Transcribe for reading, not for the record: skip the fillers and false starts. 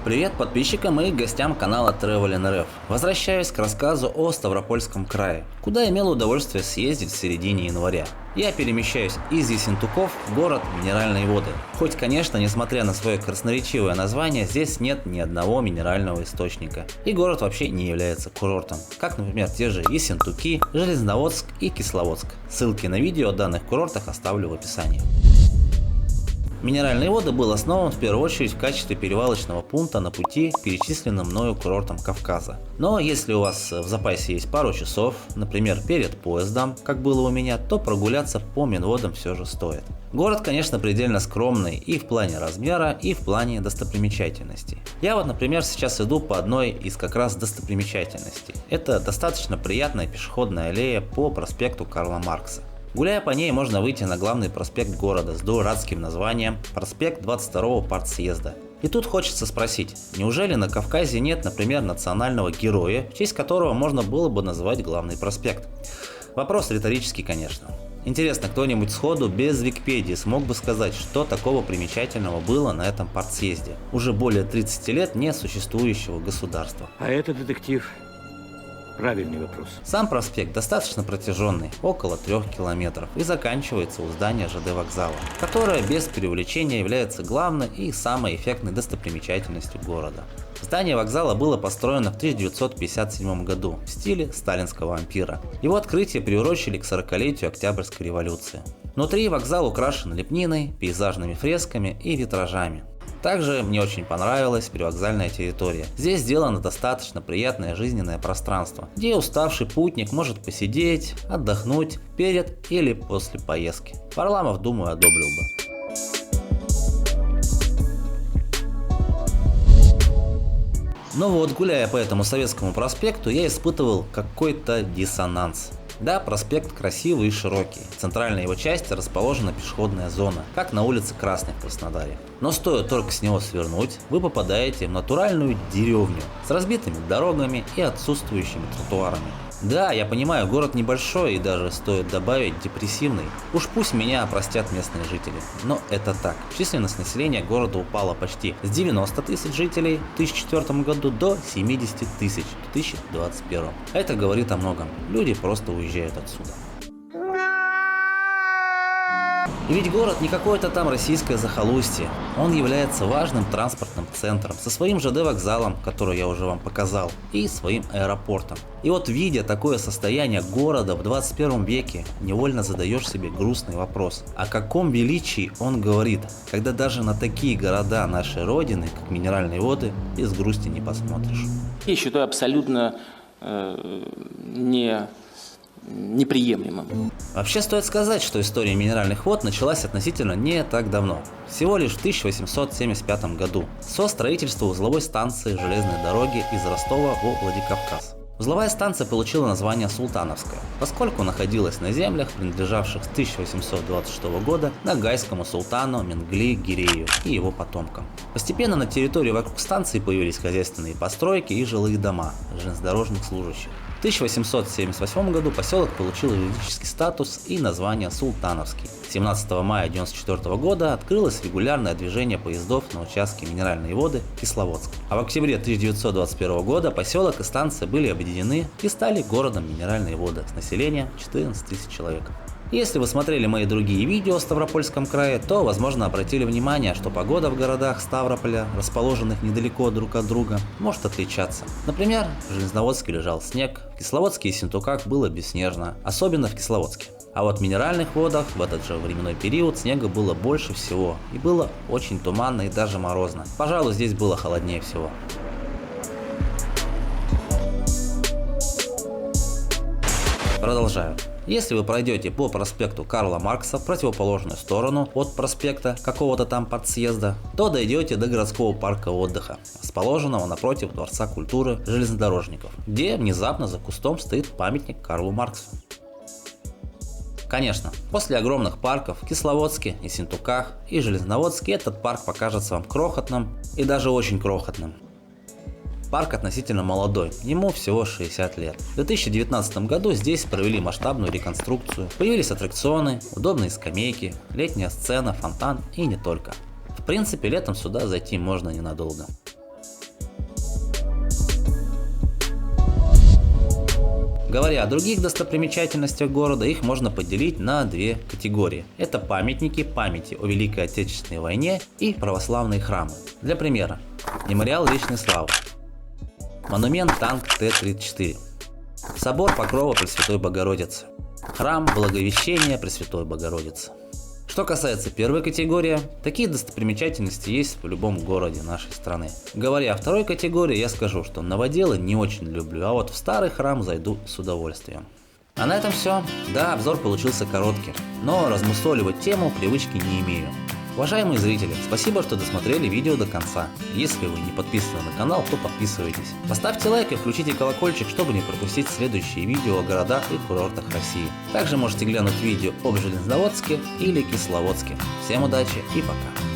Привет подписчикам и гостям канала Travelin.rf. Возвращаюсь к рассказу о Ставропольском крае, куда имел удовольствие съездить в середине января. Я перемещаюсь из Ессентуков в город Минеральные воды. Хоть, конечно, несмотря на свое красноречивое название, здесь нет ни одного минерального источника. И город вообще не является курортом. Как, например, те же Ессентуки, Железноводск и Кисловодск. Ссылки на видео о данных курортах оставлю в описании. Минеральные воды был основан в первую очередь в качестве перевалочного пункта на пути к перечисленным мною курортам Кавказа. Но если у вас в запасе есть пару часов, например, перед поездом, как было у меня, то прогуляться по Минводам все же стоит. Город, конечно, предельно скромный и в плане размера, и в плане достопримечательностей. Я вот, например, сейчас иду по одной из как раз достопримечательностей. Это достаточно приятная пешеходная аллея по проспекту Карла Маркса. Гуляя по ней, можно выйти на главный проспект города с дурацким названием проспект 22-го партсъезда. И тут хочется спросить, неужели на Кавказе нет, например, национального героя, в честь которого можно было бы назвать главный проспект? Вопрос риторический, конечно. Интересно, кто-нибудь сходу без Википедии смог бы сказать, что такого примечательного было на этом партсъезде, уже более 30 лет не существующего государства? А это, детектив, правильный вопрос. Сам проспект достаточно протяженный, около 3 километров, и заканчивается у здания ЖД вокзала, которое без преувеличения является главной и самой эффектной достопримечательностью города. Здание вокзала было построено в 1957 году в стиле сталинского ампира. Его открытие приурочили к 40-летию Октябрьской революции. Внутри вокзал украшен лепниной, пейзажными фресками и витражами. Также мне очень понравилась привокзальная территория. Здесь сделано достаточно приятное жизненное пространство, где уставший путник может посидеть, отдохнуть перед или после поездки. Варламов, думаю, одобрил бы. Но вот, гуляя по этому Советскому проспекту, я испытывал какой-то диссонанс. Да, проспект красивый и широкий. В центральной его части расположена пешеходная зона, как на улице Красной в Краснодаре. Но стоит только с него свернуть, вы попадаете в натуральную деревню с разбитыми дорогами и отсутствующими тротуарами. Да, я понимаю, город небольшой и даже стоит добавить депрессивный. Уж пусть меня простят местные жители. Но это так. Численность населения города упала почти с 90 тысяч жителей в 2004 году до 70 тысяч в 2021. Это говорит о многом. Люди просто уезжают отсюда. И ведь город не какое-то там российское захолустье. Он является важным транспортным центром со своим ЖД вокзалом, который я уже вам показал, и своим аэропортом. И вот, видя такое состояние города в 21 веке, невольно задаешь себе грустный вопрос: о каком величии он говорит, когда даже на такие города нашей родины, как Минеральные воды, без грусти не посмотришь. Я считаю абсолютно неприемлемым. Вообще стоит сказать, что история минеральных вод началась относительно не так давно, всего лишь в 1875 году, со строительства узловой станции железной дороги из Ростова во Владикавказ. Узловая станция получила название Султановская, поскольку находилась на землях, принадлежавших с 1826 года ногайскому султану Менгли-Гирею и его потомкам. Постепенно на территории вокруг станции появились хозяйственные постройки и жилые дома железнодорожных служащих. В 1878 году поселок получил юридический статус и название Султановский. 17 мая 1994 года открылось регулярное движение поездов на участке Минеральные воды Кисловодск. А в октябре 1921 года поселок и станция были объединены и стали городом Минеральные воды с населением 14 тысяч человек. Если вы смотрели мои другие видео о Ставропольском крае, то, возможно, обратили внимание, что погода в городах Ставрополя, расположенных недалеко друг от друга, может отличаться. Например, в Железноводске лежал снег, в Кисловодске и Ессентуках было бесснежно, особенно в Кисловодске. А вот в Минеральных водах в этот же временной период снега было больше всего, и было очень туманно и даже морозно. Пожалуй, здесь было холоднее всего. Продолжаю. Если вы пройдете по проспекту Карла Маркса в противоположную сторону от проспекта какого-то там партсъезда, то дойдете до городского парка отдыха, расположенного напротив Дворца культуры железнодорожников, где внезапно за кустом стоит памятник Карлу Марксу. Конечно, после огромных парков в Кисловодске, Ессентуках и Железноводске этот парк покажется вам крохотным и даже очень крохотным. Парк относительно молодой, ему всего 60 лет. В 2019 году здесь провели масштабную реконструкцию, появились аттракционы, удобные скамейки, летняя сцена, фонтан и не только. В принципе, летом сюда зайти можно ненадолго. Говоря о других достопримечательностях города, их можно поделить на две категории. Это памятники памяти о Великой Отечественной войне и православные храмы. Для примера: Мемориал Вечной Славы, монумент танк Т-34, собор Покрова Пресвятой Богородицы, храм Благовещения Пресвятой Богородицы. Что касается первой категории, такие достопримечательности есть в любом городе нашей страны. Говоря о второй категории, я скажу, что новоделы не очень люблю, а вот в старый храм зайду с удовольствием. А на этом все. Да, обзор получился коротким, но размусоливать тему привычки не имею. Уважаемые зрители, спасибо, что досмотрели видео до конца. Если вы не подписаны на канал, то подписывайтесь. Поставьте лайк и включите колокольчик, чтобы не пропустить следующие видео о городах и курортах России. Также можете глянуть видео об Железноводске или Кисловодске. Всем удачи и пока!